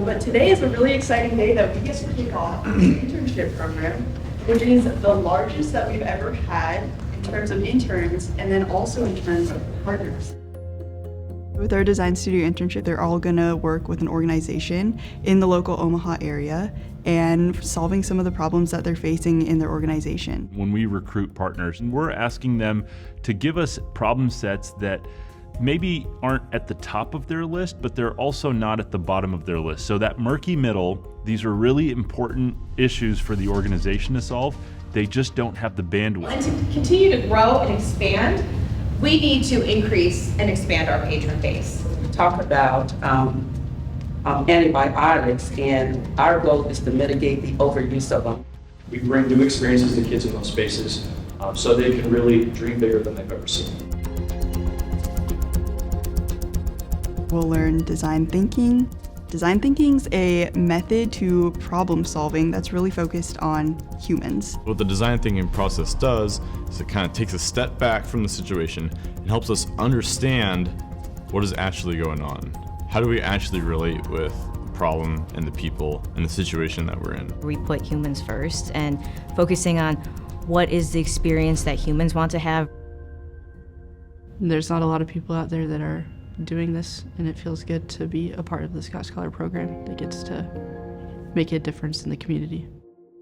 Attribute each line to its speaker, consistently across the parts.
Speaker 1: But today is a really exciting day that we get to kick off the internship program, which is the largest that we've ever had in terms of interns and then also in terms of partners.
Speaker 2: With our design studio internship, they're all gonna work with an organization in the local Omaha area and solving some of the problems that they're facing in their organization.
Speaker 3: When we recruit partners, we're asking them to give us problem sets that maybe aren't at the top of their list, but they're also not at the bottom of their list. So that murky middle, these are really important issues for the organization to solve. They just don't have the bandwidth.
Speaker 4: And to continue to grow and expand, we need to increase and expand our patron base.
Speaker 5: We talk about antibiotics, and our goal is to mitigate the overuse of them.
Speaker 6: We bring new experiences to kids in those spaces so they can really dream bigger than they've ever seen.
Speaker 2: We'll learn design thinking. Design thinking's a method to problem solving that's really focused on humans.
Speaker 7: What the design thinking process does is it kind of takes a step back from the situation and helps us understand what is actually going on. How do we actually relate with the problem and the people and the situation that we're in?
Speaker 8: We put humans first and focusing on what is the experience that humans want to have.
Speaker 9: There's not a lot of people out there that are doing this, and it feels good to be a part of the Scott Scholar program that gets to make a difference in the community.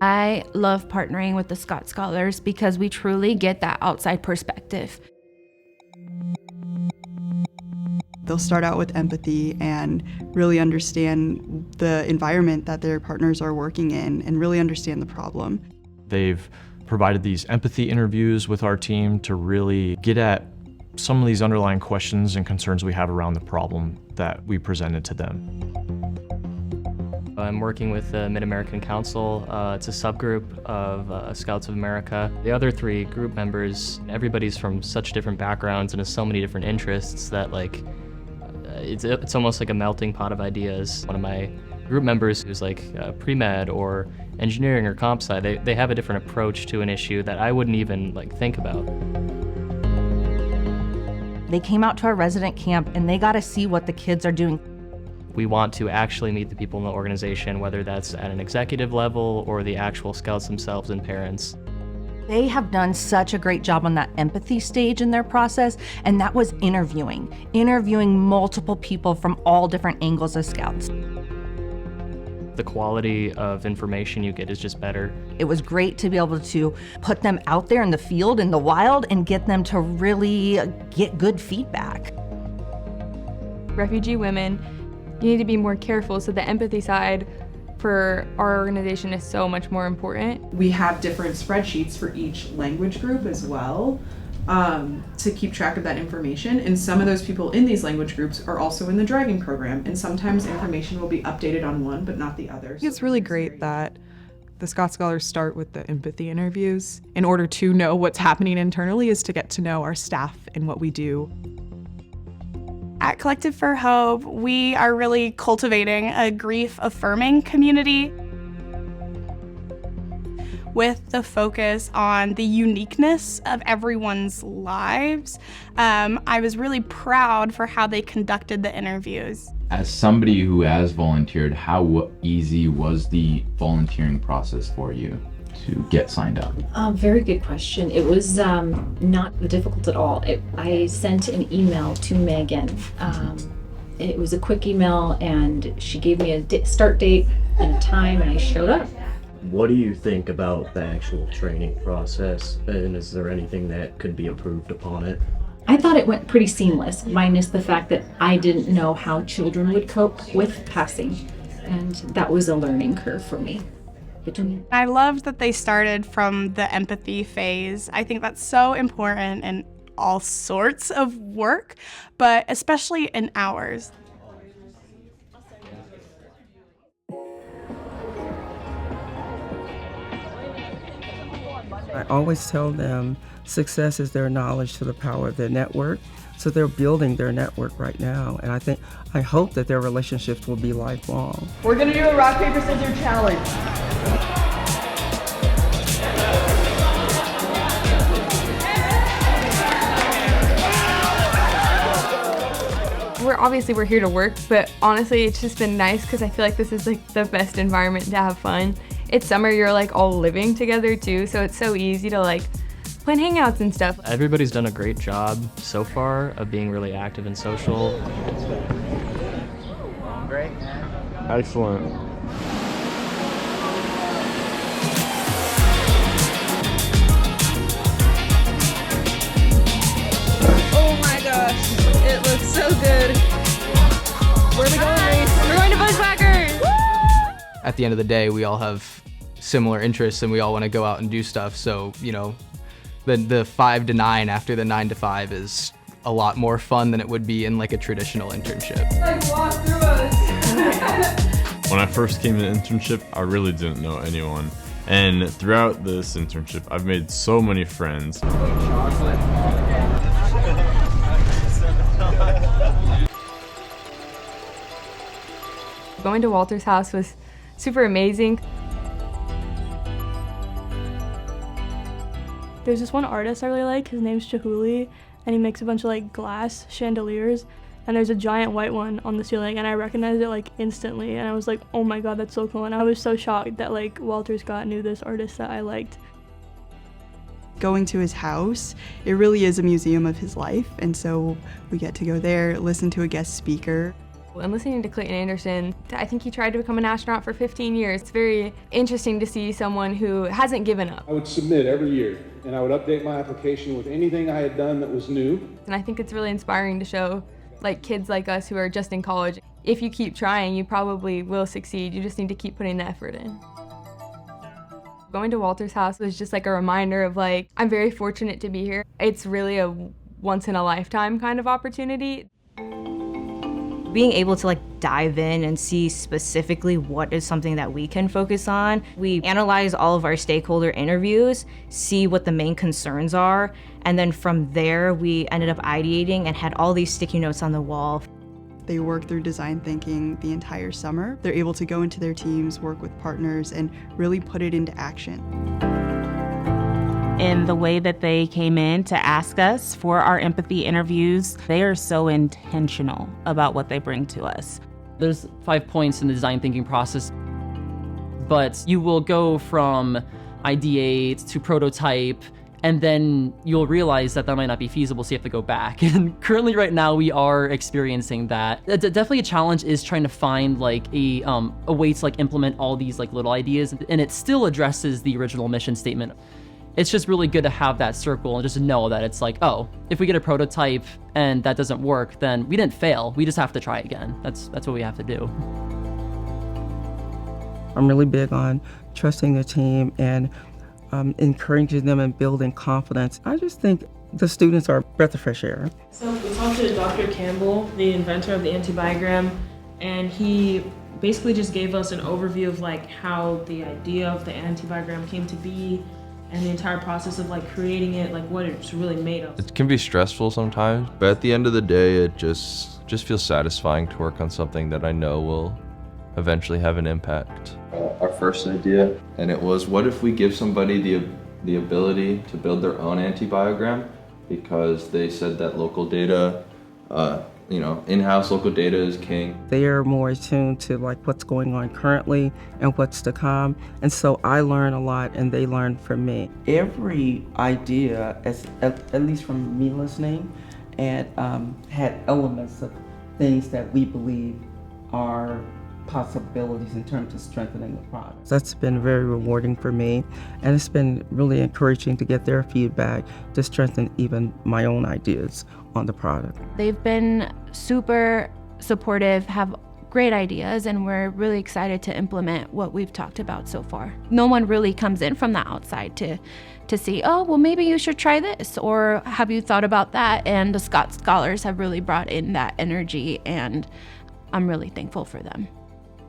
Speaker 10: I love partnering with the Scott Scholars because we truly get that outside perspective.
Speaker 2: They'll start out with empathy and really understand the environment that their partners are working in and really understand the problem.
Speaker 11: They've provided these empathy interviews with our team to really get at some of these underlying questions and concerns we have around the problem that we presented to them.
Speaker 12: I'm working with the Mid-American Council. It's a subgroup of Scouts of America. The other three group members, everybody's from such different backgrounds and has so many different interests that it's almost like a melting pot of ideas. One of my group members who's pre-med or engineering or comp sci, they have a different approach to an issue that I wouldn't even think about.
Speaker 13: They came out to our resident camp and they got to see what the kids are doing.
Speaker 12: We want to actually meet the people in the organization, whether that's at an executive level or the actual scouts themselves and parents.
Speaker 13: They have done such a great job on that empathy stage in their process, and that was interviewing multiple people from all different angles of scouts.
Speaker 12: The quality of information you get is just better.
Speaker 13: It was great to be able to put them out there in the field, in the wild, and get them to really get good feedback.
Speaker 14: Refugee women, you need to be more careful, so the empathy side for our organization is so much more important.
Speaker 15: We have different spreadsheets for each language group as well, to keep track of that information. And some of those people in these language groups are also in the driving program, and sometimes information will be updated on one but not the other.
Speaker 16: It's really great that the Scott Scholars start with the empathy interviews. In order to know what's happening internally is to get to know our staff and what we do.
Speaker 17: At Collective for Hope, we are really cultivating a grief-affirming community with the focus on the uniqueness of everyone's lives. I was really proud for how they conducted the interviews.
Speaker 18: As somebody who has volunteered, how easy was the volunteering process for you to get signed up?
Speaker 19: Very good question. It was not difficult at all. I sent an email to Megan. It was a quick email, and she gave me a start date and a time, and I showed up.
Speaker 20: What do you think about the actual training process, and is there anything that could be improved upon it?
Speaker 19: I thought it went pretty seamless, minus the fact that I didn't know how children would cope with passing, and that was a learning curve for me.
Speaker 17: I loved that they started from the empathy phase. I think that's so important in all sorts of work, but especially in ours.
Speaker 9: I always tell them success is their knowledge to the power of their network. So they're building their network right now. And I hope that their relationships will be lifelong.
Speaker 1: We're gonna do a rock, paper, scissors challenge.
Speaker 14: We're here to work, but honestly, it's just been nice because I feel like this is like the best environment to have fun. It's summer, you're like all living together too, so it's so easy to like plan hangouts and stuff.
Speaker 12: Everybody's done a great job so far of being really active and social.
Speaker 7: Great. Excellent.
Speaker 21: Oh my gosh, it looks so good. Where are we going, Reese?
Speaker 14: We're going to Bushwhackers!
Speaker 22: At the end of the day, we all have similar interests and we all want to go out and do stuff. So, you know, the 5 to 9 after the 9 to 5 is a lot more fun than it would be in like a traditional internship.
Speaker 21: Like walk through us.
Speaker 7: When I first came to internship, I really didn't know anyone. And throughout this internship, I've made so many friends.
Speaker 14: Going to Walter's house was super amazing. There's this one artist I really like, his name's Chihuly, and he makes a bunch of like glass chandeliers, and there's a giant white one on the ceiling, and I recognized it like instantly, and I was like, oh my god, that's so cool, and I was so shocked that like Walter Scott knew this artist that I liked.
Speaker 2: Going to his house, it really is a museum of his life, and so we get to go there, listen to a guest speaker.
Speaker 14: And listening to Clayton Anderson, I think he tried to become an astronaut for 15 years. It's very interesting to see someone who hasn't given up.
Speaker 23: I would submit every year, and I would update my application with anything I had done that was new.
Speaker 14: And I think it's really inspiring to show like kids like us who are just in college, if you keep trying, you probably will succeed. You just need to keep putting the effort in. Going to Walter's house was just like a reminder of like, I'm very fortunate to be here. It's really a once in a lifetime kind of opportunity.
Speaker 8: Being able to like dive in and see specifically what is something that we can focus on. We analyze all of our stakeholder interviews, see what the main concerns are, and then from there we ended up ideating and had all these sticky notes on the wall.
Speaker 2: They work through design thinking the entire summer. They're able to go into their teams, work with partners, and really put it into action.
Speaker 24: In the way that they came in to ask us for our empathy interviews, they are so intentional about what they bring to us.
Speaker 25: There's 5 points in the design thinking process, but you will go from ideate to prototype, and then you'll realize that that might not be feasible, so you have to go back. And currently right now we are experiencing that. Definitely a challenge is trying to find like a way to like implement all these like little ideas, and it still addresses the original mission statement. It's just really good to have that circle and just know that it's like, oh, if we get a prototype and that doesn't work, then we didn't fail. We just have to try again. That's what we have to do.
Speaker 26: I'm really big on trusting the team and encouraging them and building confidence. I just think the students are a breath of fresh air.
Speaker 27: So we talked to Dr. Campbell, the inventor of the antibiogram, and he basically just gave us an overview of like how the idea of the antibiogram came to be, and the entire process of like creating it, like what it's really made of.
Speaker 28: It can be stressful sometimes, but at the end of the day, it just feels satisfying to work on something that I know will eventually have an impact. Our first idea, and it was, what if we give somebody the ability to build their own antibiogram? Because they said that local data, in-house local data is king.
Speaker 26: They are more attuned to like what's going on currently and what's to come. And so I learn a lot and they learn from me. Every idea, at least from me listening, and had elements of things that we believe are possibilities in terms of strengthening the product. That's been very rewarding for me, and it's been really encouraging to get their feedback to strengthen even my own ideas on the product.
Speaker 10: They've been super supportive, have great ideas, and we're really excited to implement what we've talked about so far. No one really comes in from the outside to see, oh, well, maybe you should try this, or have you thought about that? And the Scott Scholars have really brought in that energy, and I'm really thankful for them.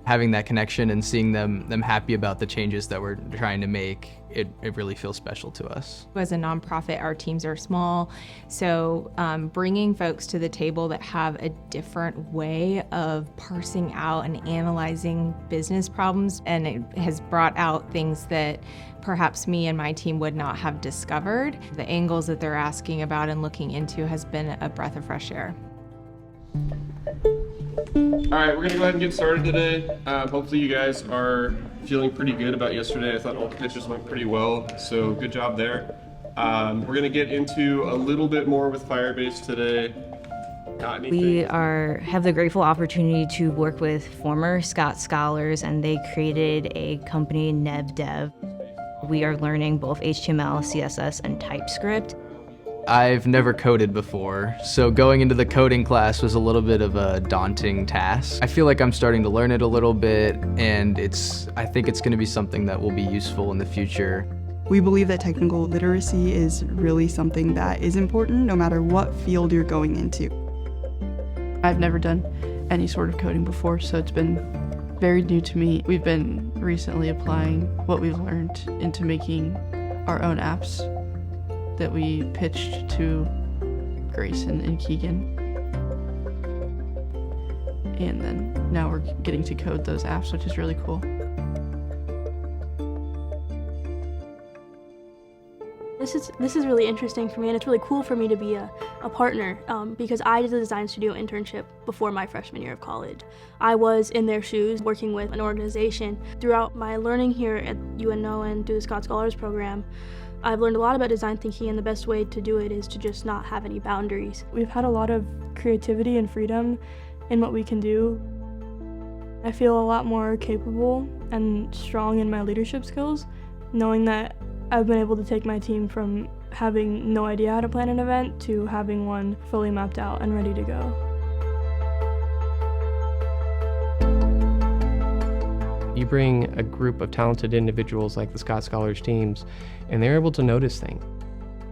Speaker 22: Having that connection and seeing them happy about the changes that we're trying to make, it really feels special to us.
Speaker 29: As a nonprofit, our teams are small, so bringing folks to the table that have a different way of parsing out and analyzing business problems, and it has brought out things that perhaps me and my team would not have discovered. The angles that they're asking about and looking into has been a breath of fresh air.
Speaker 3: All right, we're gonna go ahead and get started today. Hopefully you guys are feeling pretty good about yesterday. I thought all the pitches went pretty well, so good job there. We're gonna get into a little bit more with Firebase today. Got anything?
Speaker 8: We have the grateful opportunity to work with former Scott scholars, and they created a company, NebDev. We are learning both HTML, CSS, and TypeScript.
Speaker 22: I've never coded before, so going into the coding class was a little bit of a daunting task. I feel like I'm starting to learn it a little bit, and I think it's going to be something that will be useful in the future.
Speaker 2: We believe that technical literacy is really something that is important no matter what field you're going into.
Speaker 9: I've never done any sort of coding before, so it's been very new to me. We've been recently applying what we've learned into making our own apps that we pitched to Grayson and Keegan. And then now we're getting to code those apps, which is really cool.
Speaker 4: This is really interesting for me, and it's really cool for me to be a partner because I did the design studio internship before my freshman year of college. I was in their shoes working with an organization. Throughout my learning here at UNO and through the Scott Scholars Program, I've learned a lot about design thinking, and the best way to do it is to just not have any boundaries.
Speaker 5: We've had a lot of creativity and freedom in what we can do. I feel a lot more capable and strong in my leadership skills, knowing that I've been able to take my team from having no idea how to plan an event to having one fully mapped out and ready to go.
Speaker 12: You bring a group of talented individuals like the Scott Scholars teams, and they're able to notice things.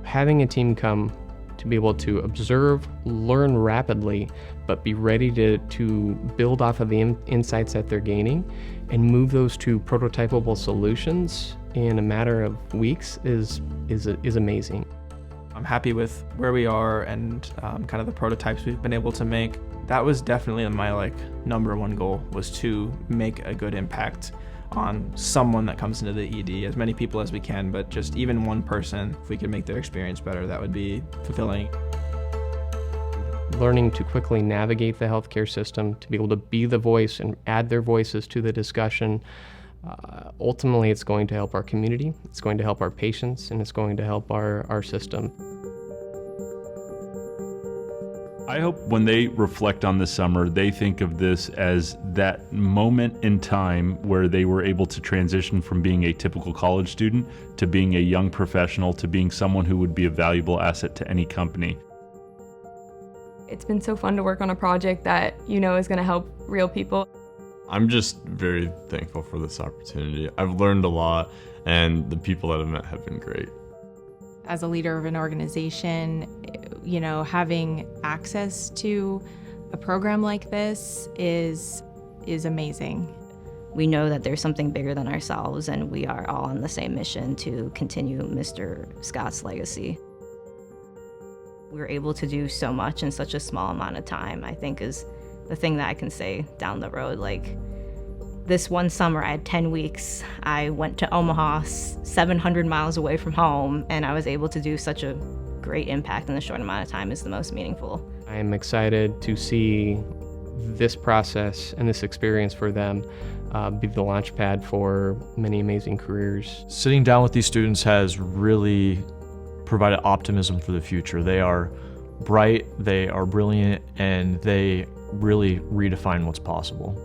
Speaker 12: Having a team come to be able to observe, learn rapidly, but be ready to build off of the insights that they're gaining and move those to prototypable solutions in a matter of weeks is amazing.
Speaker 6: I'm happy with where we are and kind of the prototypes we've been able to make. That was definitely my #1 goal, was to make a good impact on someone that comes into the ED, as many people as we can, but just even one person, if we could make their experience better, that would be fulfilling.
Speaker 12: Learning to quickly navigate the healthcare system, to be able to be the voice and add their voices to the discussion. Ultimately, it's going to help our community, it's going to help our patients, and it's going to help our system.
Speaker 11: I hope when they reflect on this summer, they think of this as that moment in time where they were able to transition from being a typical college student to being a young professional to being someone who would be a valuable asset to any company.
Speaker 14: It's been so fun to work on a project that is going to help real people.
Speaker 7: I'm just very thankful for this opportunity. I've learned a lot, and the people that I've met have been great.
Speaker 29: As a leader of an organization, having access to a program like this is amazing.
Speaker 8: We know that there's something bigger than ourselves, and we are all on the same mission to continue Mr. Scott's legacy. We're able to do so much in such a small amount of time, I think is the thing that I can say down the road. This one summer, I had 10 weeks. I went to Omaha, 700 miles away from home, and I was able to do such a great impact in a short amount of time is the most meaningful.
Speaker 12: I am excited to see this process and this experience for them be the launch pad for many amazing careers.
Speaker 13: Sitting down with these students has really provided optimism for the future. They are bright, they are brilliant, and they really redefine what's possible.